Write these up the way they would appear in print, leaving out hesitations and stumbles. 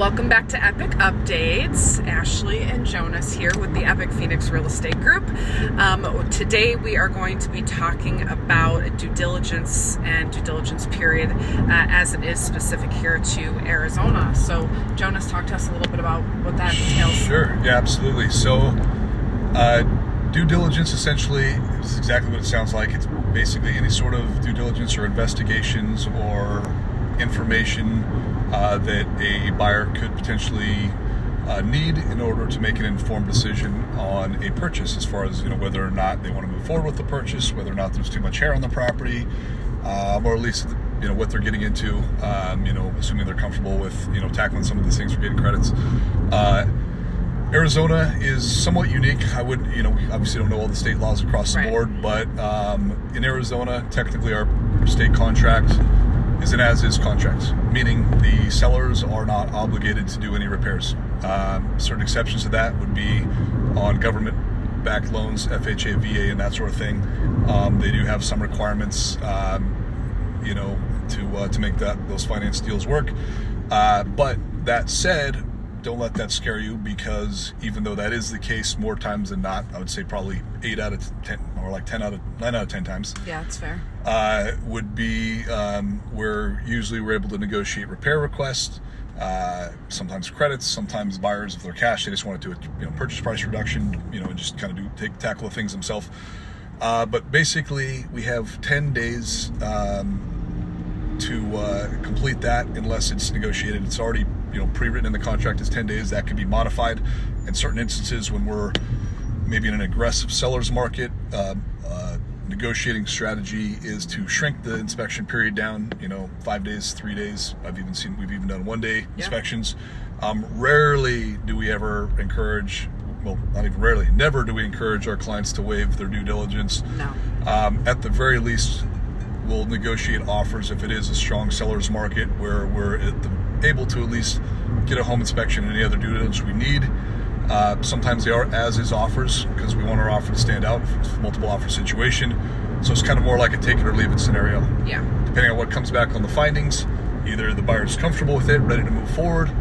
Welcome back to Epic Updates. Ashley and Jonas here with the Epic Phoenix Real Estate Group. Today we are going to be talking about due diligence and due diligence period as it is specific here to Arizona. So Jonas, talk to us a little bit about what that entails. Sure, yeah, absolutely. So due diligence essentially is exactly what it sounds like. It's basically any sort of due diligence or investigations or information that a buyer could potentially need in order to make an informed decision on a purchase, as far as whether or not they want to move forward with the purchase, whether or not there's too much hair on the property, or at least what they're getting into, assuming they're comfortable with tackling some of these things for getting credits. Arizona is somewhat unique. We obviously don't know all the state laws across the board, but in Arizona, technically our state contract is an as-is contract, meaning the sellers are not obligated to do any repairs. Certain exceptions to that would be on government-backed loans, FHA, VA, and that sort of thing. They do have some requirements, to make those finance deals work. But that said, don't let that scare you, because even though that is the case more times than not, I would say probably 8 out of 10, or like 9 out of 10 times. Yeah, that's fair. Would be where usually we're able to negotiate repair requests, sometimes credits, sometimes buyers, if they're cash, they just want to do a purchase price reduction, and just kind of tackle the things themselves. But basically, we have 10 days to complete that, unless it's negotiated. It's already pre-written in the contract. Is 10 days. That could be modified in certain instances when we're maybe in an aggressive seller's market. Negotiating strategy is to shrink the inspection period down, 5 days, 3 days. We've even done 1 day inspections. Rarely do we ever encourage, well, not even rarely, never do we encourage our clients to waive their due diligence. No. At the very least, we'll negotiate offers if it is a strong seller's market where we're able to at least get a home inspection and any other due diligence we need. Sometimes they are as-is offers, because we want our offer to stand out if it's a multiple offer situation. So it's kind of more like a take it or leave it scenario. Yeah. Depending on what comes back on the findings, either the buyer's comfortable with it, ready to move forward,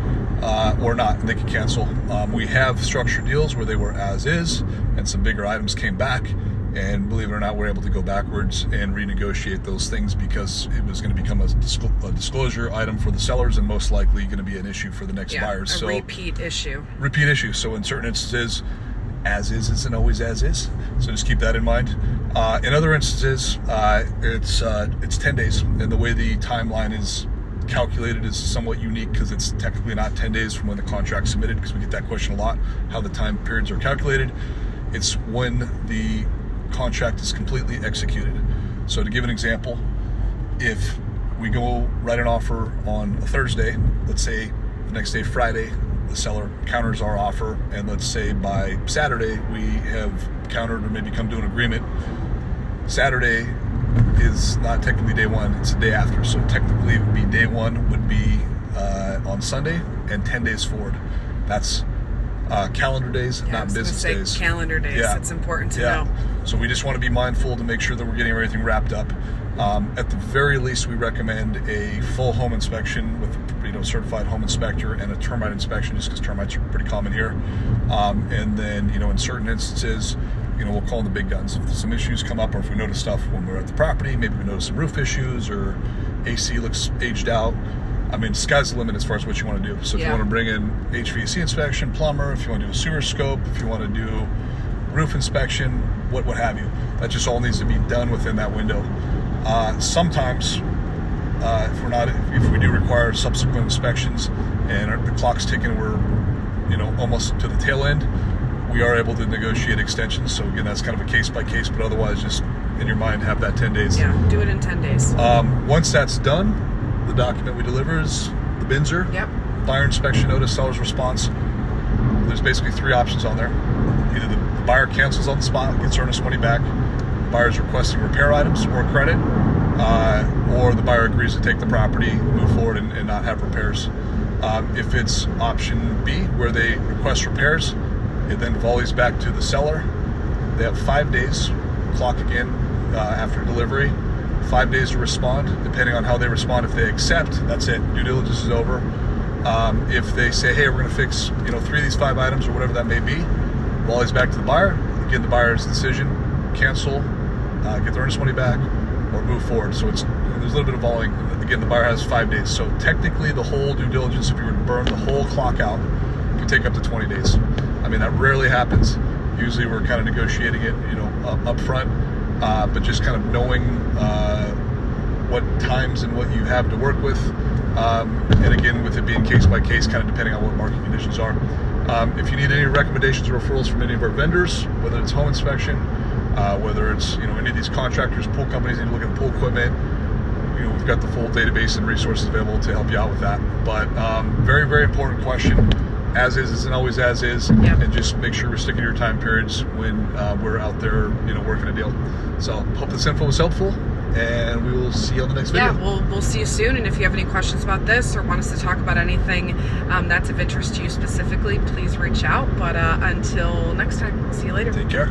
or not, and they can cancel. We have structured deals where they were as-is, and some bigger items came back. And believe it or not, we're able to go backwards and renegotiate those things, because it was going to become a disclosure item for the sellers, and most likely going to be an issue for the next buyers. A repeat issue. Repeat issue. So in certain instances, as is isn't always as is. So just keep that in mind. In other instances, it's 10 days, and the way the timeline is calculated is somewhat unique, because it's technically not 10 days from when the contract's submitted, because we get that question a lot, how the time periods are calculated. It's when the contract is completely executed. So to give an example, if we go write an offer on a Thursday, let's say the next day, Friday, the seller counters our offer, and let's say by Saturday we have countered or maybe come to an agreement. Saturday is not technically day one, it's the day after. So technically it would be day one would be on Sunday, and 10 days forward. That's calendar days, not business days. Calendar days. Yeah. It's important to know. So we just want to be mindful to make sure that we're getting everything wrapped up. At the very least, we recommend a full home inspection with certified home inspector, and a termite inspection, just because termites are pretty common here. And then in certain instances, we'll call in the big guns if some issues come up, or if we notice stuff when we're at the property. Maybe we notice some roof issues, or AC looks aged out. I mean, sky's the limit as far as what you want to do. So if you want to bring in HVAC inspection, plumber, if you want to do a sewer scope, if you want to do roof inspection, what have you, that just all needs to be done within that window. Sometimes, if we do require subsequent inspections and the clock's ticking, we're almost to the tail end, we are able to negotiate extensions. So again, that's kind of a case by case, but otherwise, just in your mind, have that 10 days. Yeah, do it in 10 days. Once that's done, the document we deliver is the BINSR, buyer inspection notice, seller's response. There's basically 3 options on there. Either the buyer cancels on the spot, gets earnest money back, the buyer's requesting repair items or credit, or the buyer agrees to take the property, move forward, and not have repairs. If it's option B, where they request repairs, it then volleys back to the seller. They have 5 days, clock again after delivery, 5 days to respond. Depending on how they respond, if they accept, that's it. Due diligence is over. If they say, hey, we're going to fix 3 of these 5 items or whatever that may be, volley's back to the buyer. Again, the buyer's decision: cancel, get their earnest money back, or move forward. So there's a little bit of volleying. Again, the buyer has 5 days. So technically, the whole due diligence, if you were to burn the whole clock out, could take up to 20 days. I mean, that rarely happens. Usually, we're kind of negotiating it, up front, but just kind of knowing what times and what you have to work with. And again, with it being case by case, kind of depending on what market conditions are. If you need any recommendations or referrals from any of our vendors, whether it's home inspection, whether it's any of these contractors, pool companies need to look at pool equipment, we've got the full database and resources available to help you out with that. But very, very important question. As is isn't always as is, and just make sure we're sticking to your time periods when we're out there, working a deal. So hope this info was helpful, and we will see you on the next video. Yeah, we'll see you soon. And if you have any questions about this or want us to talk about anything that's of interest to you specifically, please reach out. But until next time, we'll see you later. Take care.